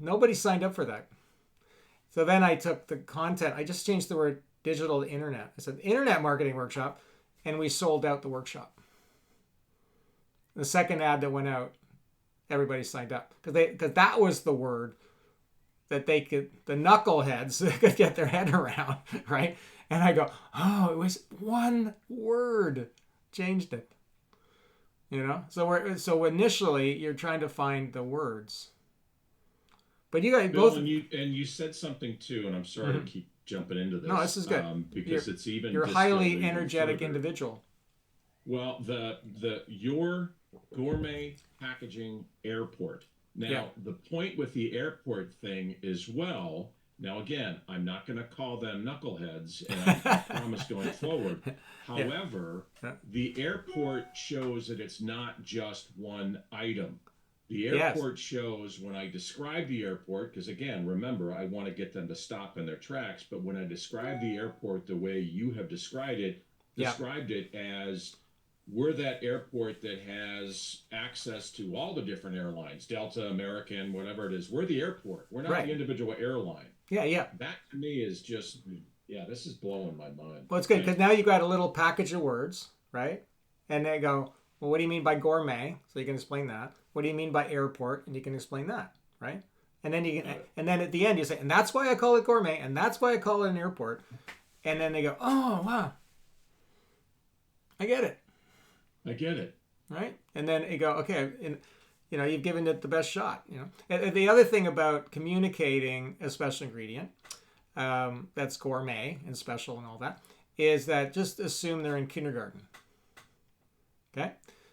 nobody signed up for that. So then I took the content, I just changed the word digital to internet. I said Internet Marketing Workshop, and we sold out the workshop. The second ad that went out, everybody signed up because that was the word that the knuckleheads could get their head around, right? And I go, oh, it was one word, changed it. So initially you're trying to find the words, but you guys Bill, both. And you said something too, and I'm sorry to keep jumping into this. No, this is good because it's even you're a highly energetic individual. Well, your gourmet packaging airport. Now, the point with the airport thing is, well, now again, I'm not going to call them knuckleheads, and I promise going forward. However, the airport shows that it's not just one item. The airport shows when I describe the airport, because again, remember, I want to get them to stop in their tracks, but when I describe the airport the way you have described it as we're that airport that has access to all the different airlines, Delta, American, whatever it is. We're the airport. We're not the individual airline. Yeah. That to me is just, this is blowing my mind. Well, it's good because now you've got a little package of words, right? And they go, well, what do you mean by gourmet? So you can explain that. What do you mean by airport? And you can explain that, right? And then and then at the end you say, and that's why I call it gourmet, and that's why I call it an airport. And then they go, oh wow, I get it. Right? And then you go, okay, and you've given it the best shot. And the other thing about communicating a special ingredient, that's gourmet and special and all that, is that just assume they're in kindergarten. Okay?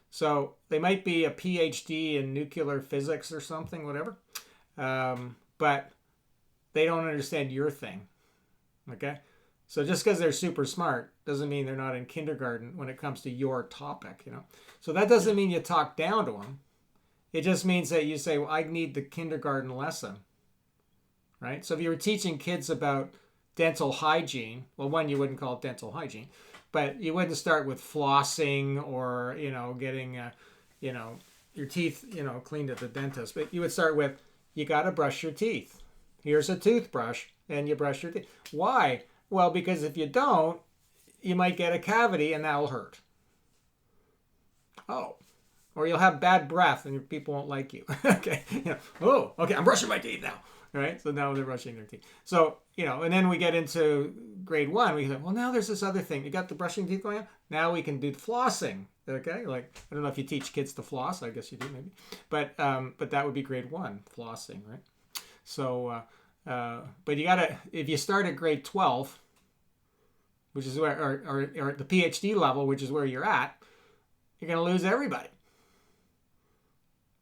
So they might be a PhD in nuclear physics or something, whatever, but they don't understand your thing. Okay? So just because they're super smart doesn't mean they're not in kindergarten when it comes to your topic, So that doesn't mean you talk down to them. It just means that you say, well, I need the kindergarten lesson, right? So if you were teaching kids about dental hygiene, well, one, you wouldn't call it dental hygiene, but you wouldn't start with flossing or, getting, your teeth, cleaned at the dentist. But you would start with, you got to brush your teeth. Here's a toothbrush, and you brush your teeth. Why? Well, because if you don't, you might get a cavity, and that'll hurt. Oh. Or you'll have bad breath, and people won't like you. Okay. Okay, I'm brushing my teeth now. All right? So now they're brushing their teeth. So, and then we get into grade 1. We say, well, now there's this other thing. You got the brushing teeth going on? Now we can do flossing. Okay? Like, I don't know if you teach kids to floss. I guess you do, maybe. But that would be grade 1, flossing, right? So, but you got to, if you start at grade 12, which is where, or at the PhD level, which is where you're at, you're going to lose everybody.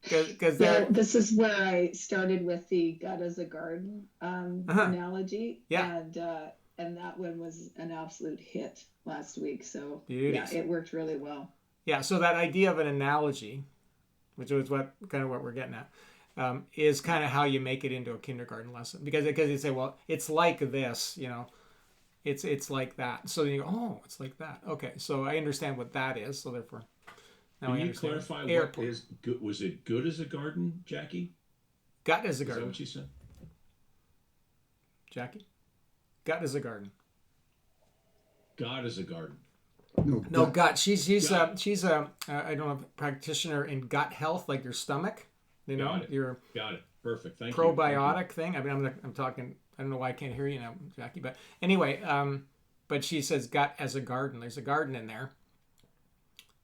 Because this is where I started with the gut as a garden analogy, and that one was an absolute hit last week. So it worked really well. Yeah, so that idea of an analogy, which is what we're getting at, is kind of how you make it into a kindergarten lesson. Because you say, well, it's like this, it's like that. So you go, oh, it's like that. Okay, so I understand what that is. So therefore. Can you clarify what is good? Was it good as a garden, Jackie? Gut as a garden. Is that what you said? Jackie? Gut as a garden. God is a garden. No, gut. She's a I don't know, practitioner in gut health, like your stomach. Got it. Perfect. Thank you. Probiotic thing. I mean, I'm talking. I don't know why I can't hear you now, Jackie. But anyway, but she says gut as a garden. There's a garden in there.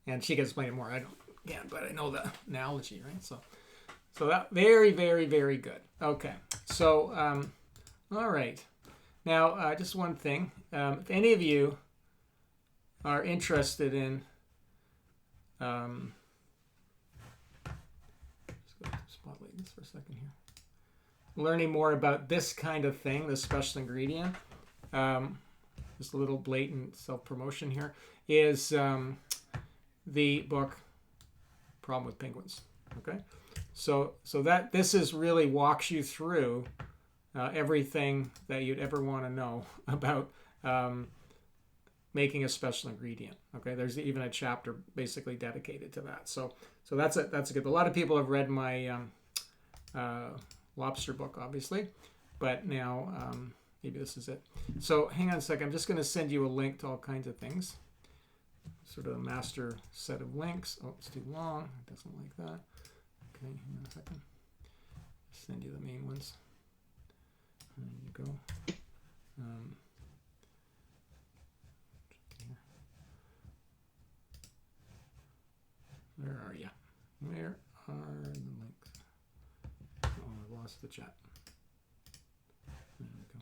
And she can explain it more. I don't, but I know the analogy, right? So that very, very, very good. Okay. So, all right. Now, just one thing. If any of you are interested in, just go to spotlight this for a second here. Learning more about this kind of thing, this special ingredient, just a little blatant self-promotion here, is the book Problem with Penguins. Okay, so that this is really walks you through everything that you'd ever want to know about making a special ingredient. Okay, there's even a chapter basically dedicated to that. So that's a good. A lot of people have read my lobster book, obviously, but now maybe this is it. So hang on a second. I'm just going to send you a link to all kinds of things. Sort of a master set of links. Oh, it's too long. It doesn't like that. Okay, hang on a second. Send you the main ones. There you go. Where are you? Where are the links? Oh, I lost the chat. There we go.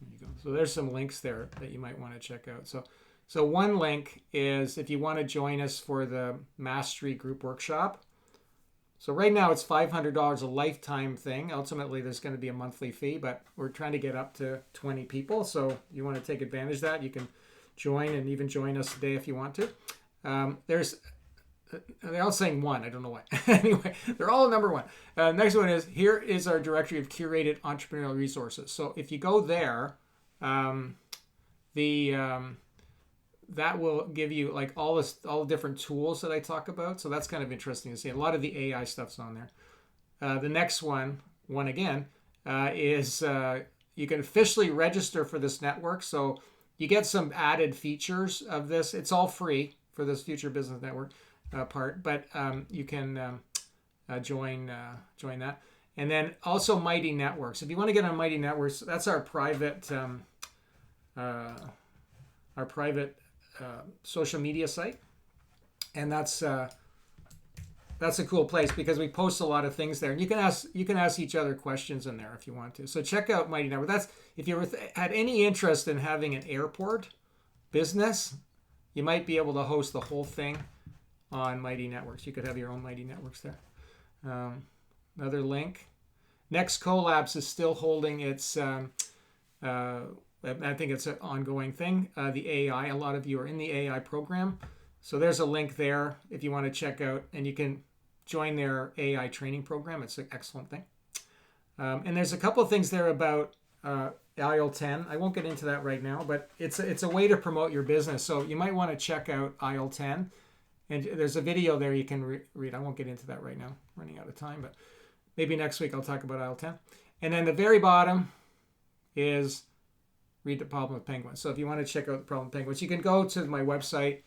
There you go. So there's some links there that you might want to check out. So one link is if you want to join us for the Mastery Group Workshop. So right now it's $500 a lifetime thing. Ultimately, there's going to be a monthly fee, but we're trying to get up to 20 people. So you want to take advantage of that, you can join and even join us today if you want to. They're all saying one. I don't know why. Anyway, they're all number one. Next one is, here is our directory of curated entrepreneurial resources. So if you go there, that will give you like all the different tools that I talk about. So that's kind of interesting to see. A lot of the AI stuff's on there. The next one again, is you can officially register for this network. So you get some added features of this. It's all free for this Future Business Network part, but you can join that. And then also Mighty Networks. If you want to get on Mighty Networks, that's our private social media site, and that's a cool place because we post a lot of things there, and you can ask each other questions in there if you want to. So check out Mighty Network. That's if you ever had any interest in having an airport business, you might be able to host the whole thing on Mighty Networks. You could have your own Mighty Networks there. Another link. Next Collabs is still holding its. I think it's an ongoing thing. The AI, a lot of you are in the AI program. So there's a link there if you want to check out, and you can join their AI training program. It's an excellent thing. And there's a couple of things there about IL10. I won't get into that right now, but it's a way to promote your business. So you might want to check out IL10. And there's a video there you can read. I won't get into that right now. I'm running out of time, but maybe next week I'll talk about IL10. And then the very bottom is read the Problem with Penguins. So if you want to check out the Problem with Penguins, you can go to my website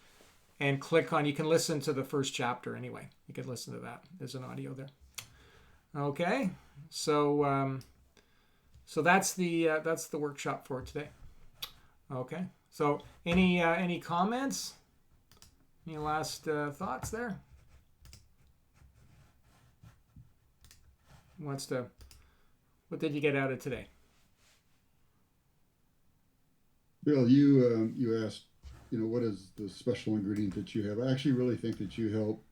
and click on. You can listen to the first chapter anyway. You can listen to that. There's an audio there. Okay, so that's the workshop for today. Okay, so any comments? Any last thoughts there? What did you get out of today? Bill, you asked, what is the special ingredient that you have? I actually really think that you help